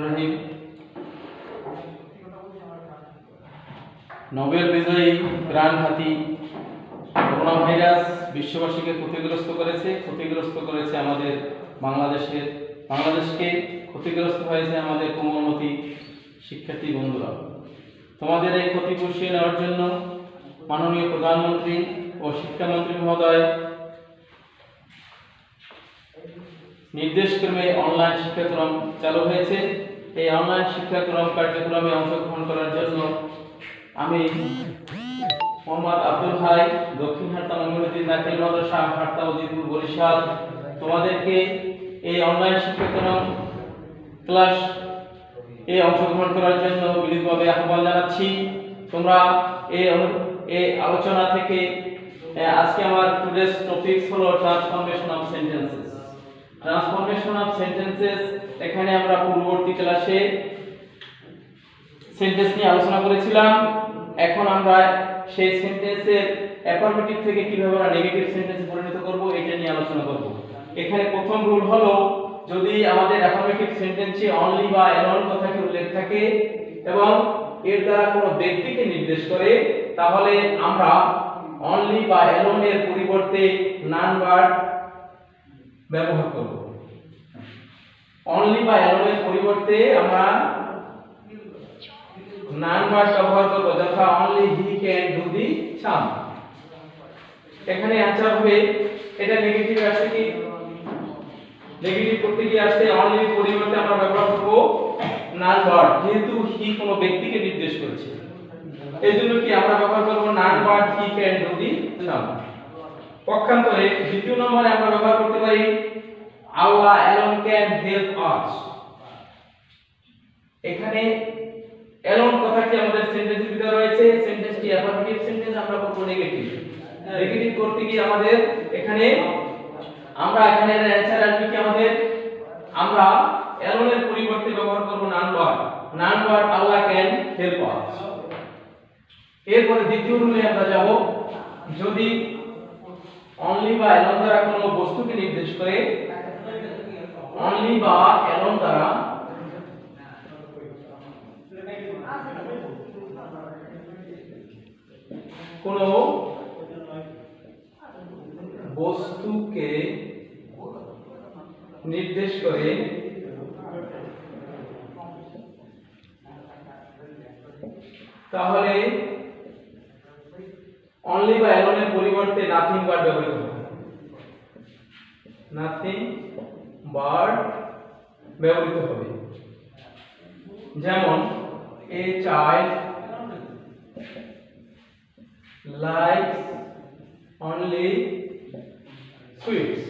রহিম। Nobel বিজয়ী প্রাণ হাতি করোনা ভাইরাস বিশ্ববাসীকে ক্ষতিগ্রস্ত করেছে আমাদের বাংলাদেশকে ক্ষতিগ্রস্ত হয়েছে আমাদের কোমলমতি শিক্ষার্থী বন্ধুরা। তোমাদের এই ক্ষতি পুষিয়ে নেওয়ার জন্য মাননীয় প্রধানমন্ত্রী ও শিক্ষামন্ত্রী মহোদয় নির্দেশক্রমে অনলাইন শিক্ষাক্রম চালু হয়েছে। এই অনলাইন শিক্ষাক্রম কার্যক্রমে অংশগ্রহণ করার জন্য আমি মোহাম্মদ আব্দুল হাই, দক্ষিণ হাট্টা মমিনুদ্দিন দাখিল মাদ্রাসা, হাট্টা উজিরপুর, বরিশাল, তোমাদেরকে এই অনলাইন শিক্ষাক্রম ক্লাস অংশগ্রহণ করার জন্য বিনীতভাবে আহ্বান জানাচ্ছি। তোমরা এই আলোচনা থেকে আজকে আমার টুডেস টপিকস হলো ট্রান্সফরমেশন অফ সেন্টেন্সেস। এখানে আমরা পূর্ববর্তী ক্লাসে সেন্টেন্স নিয়ে আলোচনা করেছিলাম। এখন আমরা সেই সেন্টেন্সের অ্যাফারমেটিভ থেকে কিভাবে আমরা নেগেটিভ সেন্টেন্সে পরিণত করব এটা নিয়ে আলোচনা করব। এখানে প্রথম রুল হলো, যদি আমাদের অ্যাফারমেটিভ সেন্টেন্সে অনলি বা অ্যালোন কথাটি উল্লেখ থাকে এবং এর দ্বারা কোনো ব্যক্তিকে নির্দেশ করে, তাহলে আমরা অনলি বা অ্যালোন এর পরিবর্তে নান ভার্ব ব্যবহার করব। অনলি বা অ্যালোন এর পরিবর্তে আমরা নান ভার্ব ব্যবহার করব, যথা only he can do the sum. এখানে आंसर হবে এটা নেগেটিভ আসছে কি, নেগেটিভ করতে গিয়ে আসছে অনলি এর পরিবর্তে আমরা ব্যবহার করব নান ভার্ব, যেহেতু হি কোনো ব্যক্তিকে নির্দেশ করছে। এজন্য কি আমরা ব্যবহার করব none verb he can do the sum. পক্ষান্তরে দ্বিতীয় নম্বরে আমরা ব্যবহার করতে পারি আল্লাহ alone can help us। এখানে alone কথাটি আমাদের সেন্টেন্সের ভিতরে রয়েছে, সেন্টেন্সটি অ্যাফারমেটিভ সেন্টেন্স, আমরা করব নেগেটিভ। নেগেটিভ করতে গিয়ে আমাদের এখানে এর অ্যানসার আসবে কি, আমরা alone এর পরিবর্তে ব্যবহার করব none verb Allah can help us. এরপরে দ্বিতীয় রুলে আমরা যাব, যদি অনলি বা অ্যালোন দ্বারা কোনো বস্তুকে নির্দেশ করে, অনলি বা অ্যালোন দ্বারা কোনো বস্তুকে নির্দেশ করে, তাহলে অনলি বা অ্যালোন এর পরিবর্তে নাথিং ভার্ব ব্যবহৃত হবে। নাথিং ভার্ব ব্যবহৃত হবে। যেমন a child likes only sweets.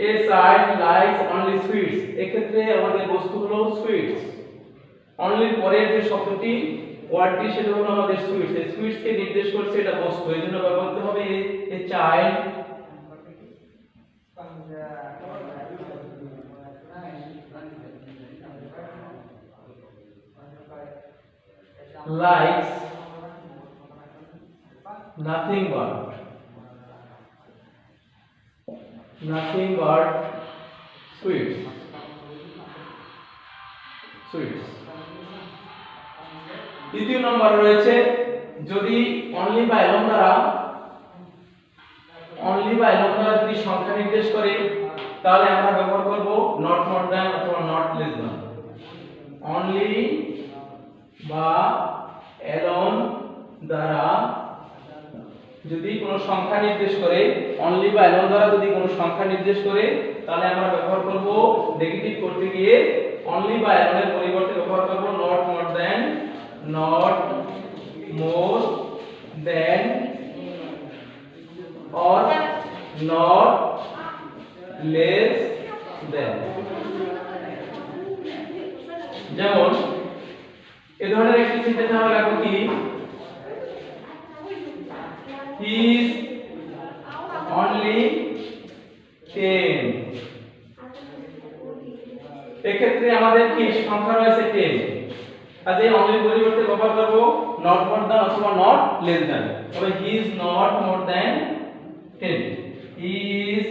A child likes only sweets, এক্ষেত্রে আমাদের বস্তু হলো সুইটস। অনলি পরের যে শব্দটি ওয়ার্ডটি সেটা হলো আমাদের সুইটস। এই সুইটস কে নির্দেশ করছে এটা বস্তু, এজন্য ব্যবহার করতে হবে a child likes nothing but sweets। তৃতীয় নম্বর রয়েছে, যদি অনলি বা অ্যালোন দ্বারা যদি সংখ্যা নির্দেশ করে, তাহলে আমরা ব্যবহার করব নট মোর দ্যান অথবা নট লেস দ্যান। অনলি বা অ্যালোন দ্বারা যদি কোনো সংখ্যা নির্দেশ করে, অনলি বা অ্যালোন দ্বারা যদি কোনো সংখ্যা নির্দেশ করে, তাহলে আমরা ব্যবহার করব নেগেটিভ করতে গিয়ে অনলি বা অ্যালোন এর পরিবর্তে ব্যবহার করব not more than or not less than। যেমন এই ধরনের একটি সেন্টেন্স আমরা লিখব কি, he is only 10। এক্ষেত্রে আমাদের কি সংখ্যা রয়েছে 10, কাজে অনলি পরিবর্তে ব্যবহার করব নট মোর দ্যান অথবা নট লেস দ্যান। তবে he is not more than 10, he is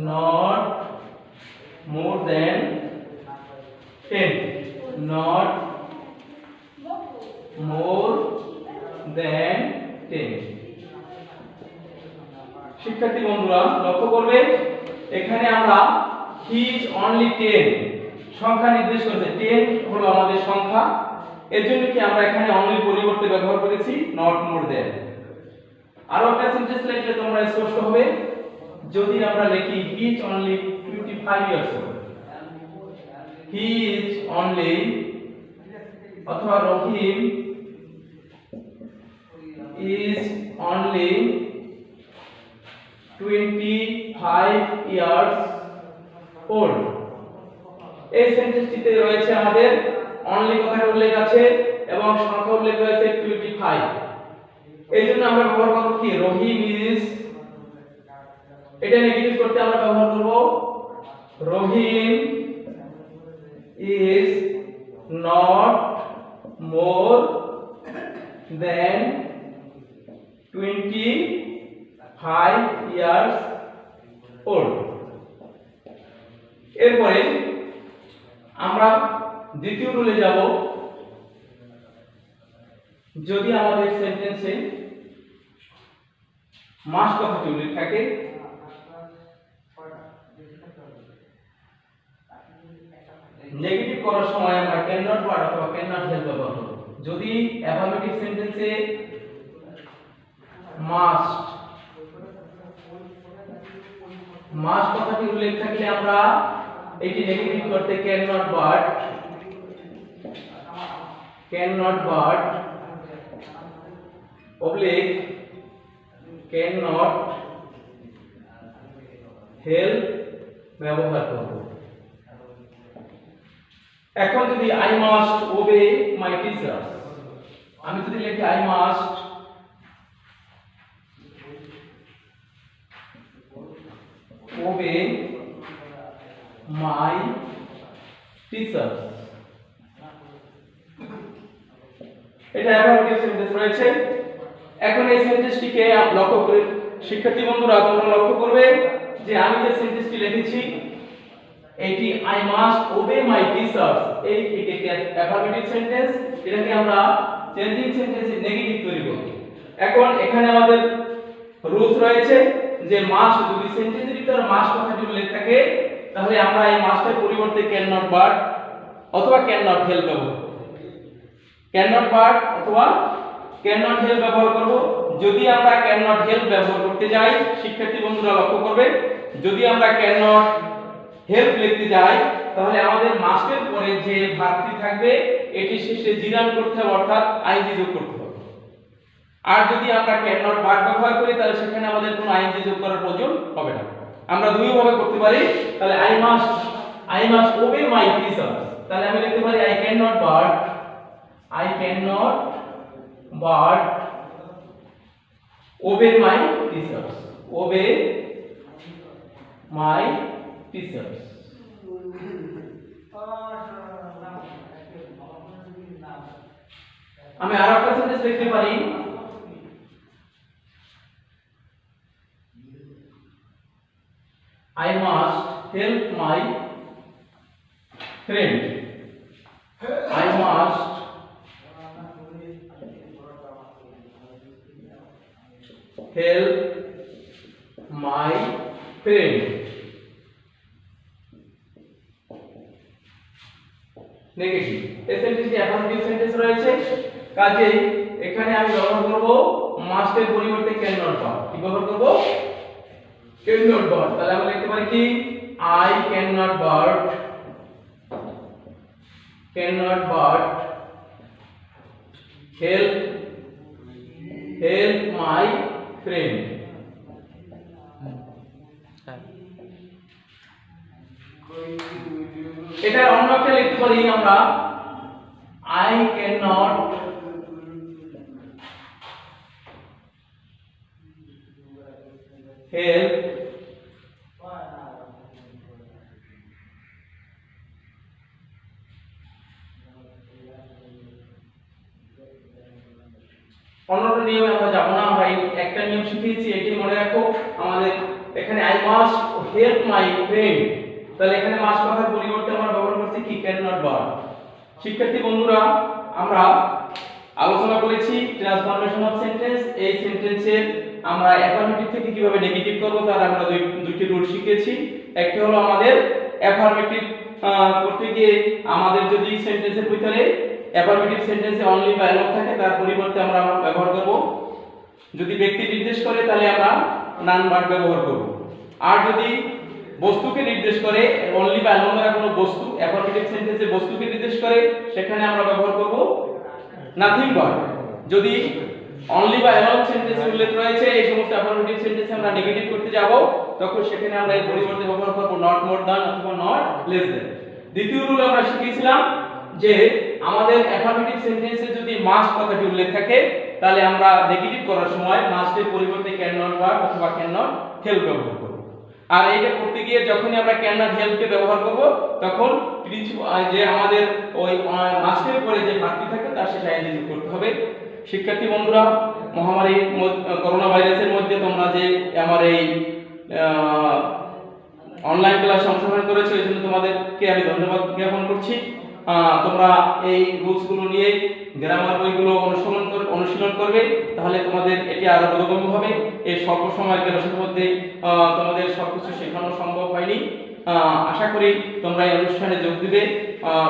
not more than 10, not more than 10। শিক্ষার্থী বন্ধুরা লক্ষ্য করবে এখানে আমরা he is only 10 সংখ্যা নির্দেশ করেছে, 10 হলো আমাদের সংখ্যা, এজন্য কি আমরা এখানে only পরিবর্তে ব্যবহার করেছি not more than। আর একটা সেন্টেন্স লিখলে তোমরা স্পষ্ট হবে, যদি আমরা লিখি he is only 25 years old, he is only অথবা রহিম is only 25 years old। এই সেন্টেন্সটিতে রয়েছে আমাদের only কথার উল্লেখ আছে এবং সংখ্যা উল্লেখ রয়েছে 25। এইজন্য আমরা ব্যবহার করব কি রহিম is, এটা নেগেটিভ করতে আমরা ব্যবহার করব রহিম is not more than 25 years old। এরপরে আমরা দ্বিতীয় রুলে যাব, যদি আমাদের সেন্টেন্সে মাস কথাটি উল্লেখ থাকে নেগেটিভ করার সময় আমরা ক্যান নট ওয়ার্ড অথবা ক্যান নট হেল্প ব্যবহার করব। যদি অ্যাফার্মেটিভ সেন্টেন্সে মাস্ট কথাটি উল্লেখ থাকলে আমরা এটি নেগেটিভ করতে can not but oblique can not help ব্যবহার করব। এখন যদি I must obey my teacher, আমি যদি লিখি I must obey my teachers, এটা অ্যাফার্মেটিভ সেন্টেন্স রয়েছে। এখন এই সেন্টেন্সটিকে লক্ষ্য করে শিক্ষার্থী বন্ধুরা তোমরা লক্ষ্য করবে যে আমি যে সেন্টেন্সটি লিখেছি এটি I must obey my teachers, এই অ্যাফার্মেটিভ সেন্টেন্স, এটাকে আমরা চেঞ্জিং সেন্টেন্সে নেগেটিভ তৈরি করব। এখন এখানে আমাদের রুলস রয়েছে যে মাস্ট, যদি সেন্টেন্সের ভিতরে মাস্ট কথাটি উল্লেখ থাকে তাহলে আমরা এই মাস্টের পরিবর্তে ক্যান নট বাট অথবা ক্যান নট হেল্প ব্যবহার করব। ক্যান নট বাট অথবা ক্যান নট হেল্প ব্যবহার করব। যদি আমরা ক্যান নট হেল্প ব্যবহার করতে যাই শিক্ষার্থী বন্ধুরা লক্ষ্য করবে, যদি আমরা ক্যান নট হেল্প লিখতে যাই তাহলে আমাদের মাস্টের পরে যে ভার্বটি থাকবে এটি শেষে জিরান করতে হবে, অর্থাৎ আইএনজি যোগ করতে হবে। আর যদি আমরা ক্যান নট বাট ব্যবহার করি তাহলে সেখানে আমাদের কোনো আইএনজি যোগ করার প্রয়োজন হবে না। আমরা দুই ভাবে করতে পারি, তাহলে I must obey my teacher, তাহলে আমি লিখতে পারি I can not but obey my teachers, obey my teachers. আমি আর একটা সেন্টেন্স লিখতে পারি I must help my friend, I must help my friend। Negative এই সেন্টেন্সটি অ্যাফার্মেটিভ সেন্টেন্স রয়েছে, কাজেই এখানে আমি ব্যবহার করব মাস্টের পরিবর্তে ক্যান নট বাট। কি ব্যবহার করব? Can not but. তাহলে আমরা লিখতে পারি কি I can not but help my friend. এটা অন্য একটা লিখতে পারি আমরা আই ক্যান নট হেল্প অন্যটা নিয়মে আমরা যাব না, আমরা একটা নিয়ম শিখেছি এটি মনে রাখো। আমাদের এখানে I must help my friend, তাহলে এখানে মাস্ট কথার পরিবর্তে আমরা ব্যবহার করছি কি ক্যান নট বার। শিক্ষার্থী বন্ধুরা, আমরা আলোচনা করেছি ট্রান্সফরমেশন অফ সেন্টেন্স। এই সেন্টেন্সের আমরা অ্যাফার্মেটিভ থেকে কিভাবে নেগেটিভ করব তার আমরা দুইটি রুল শিখেছি। একটা হলো আমাদের অ্যাফার্মেটিভ করতে গিয়ে আমাদের যদি সেন্টেন্সের ভিতরে অ্যাফার্মেটিভ সেন্টেন্সে অনলি বা অ্যালোন থাকে তার পরিবর্তে আমরা ব্যবহার করব, যদি ব্যক্তি নির্দেশ করে তাহলে আমরা নান ভার্ব ব্যবহার করব। আর যদি বস্তুকে নির্দেশ করে অনলি বা অ্যালোন দ্বারা কোনো বস্তু অ্যাফার্মেটিভ সেন্টেন্সে বস্তুকে নির্দেশ করে সেখানে আমরা ব্যবহার করব নাথিং ভার্ব। যদি অনলি বা অ্যালোন সেন্টেন্সে উল্লেখ রয়েছে এই সমস্ত অ্যাফার্মেটিভ সেন্টেন্সে আমরা নেগেটিভ করতে যাব, তখন সেখানে আমরা এর পরিবর্তে ব্যবহার করব নট মোর দ্যান অথবা নট লেস দ্যান। দ্বিতীয় রুল আমরা শিখেছিলাম যে আমাদের অ্যাফার্মেটিভ সেন্টেন্সে যদি মাস্ট কথাটি উল্লেখ থাকে তাহলে আমরা নেগেটিভ করার সময় মাস্টের পরিবর্তে ক্যান নট ভার্ব অথবা ক্যান নট হেল্প ব্যবহার করব। আর এইটা করতে গিয়ে যখনই আমরা ক্যান নট হেল্পকে ব্যবহার করব তখন যে আমাদের ওই মাস্টের পরে যে ভার্বটি থাকে তার শেষে আইএনজি যোগ করতে হবে। শিক্ষার্থী বন্ধুরা, মহামারী করোনা ভাইরাসের মধ্যে তোমরা যে আমার এই অনলাইন ক্লাস অংশগ্রহণ করেছো এই জন্য তোমাদেরকে আমি ধন্যবাদ জ্ঞাপন করছি। তোমরা এই রুলসগুলো নিয়ে গ্রামার বইগুলো অনুশীলন করবে, তাহলে তোমাদের এটি আরো বোধগম্য হবে। এই স্বল্প সময়ের ক্লাসের মধ্যে তোমাদের সবকিছু শেখানো সম্ভব হয়নি। আশা করি তোমরা এই অনুষ্ঠানে যোগ দিবে।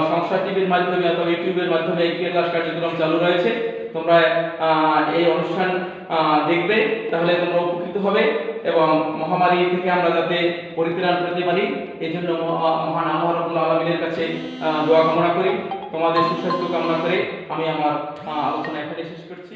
সংসার টিভির মাধ্যমে অথবা ইউটিউবের মাধ্যমে এই ক্লাস কার্যক্রম চালু রয়েছে, তোমরা এই অনুষ্ঠান দেখবে, তাহলে তোমরা উপকৃত হবে এবং মহামারী থেকে আমরা যাতে পরিত্রাণ পেতে পারি এই জন্য মহান আল্লাহ রাব্বুল আলামিনের কাছে দোয়া কামনা করি। তোমাদের সুস্বাস্থ্য কামনা করে আমি আমার আলোচনা এখানে শেষ করছি।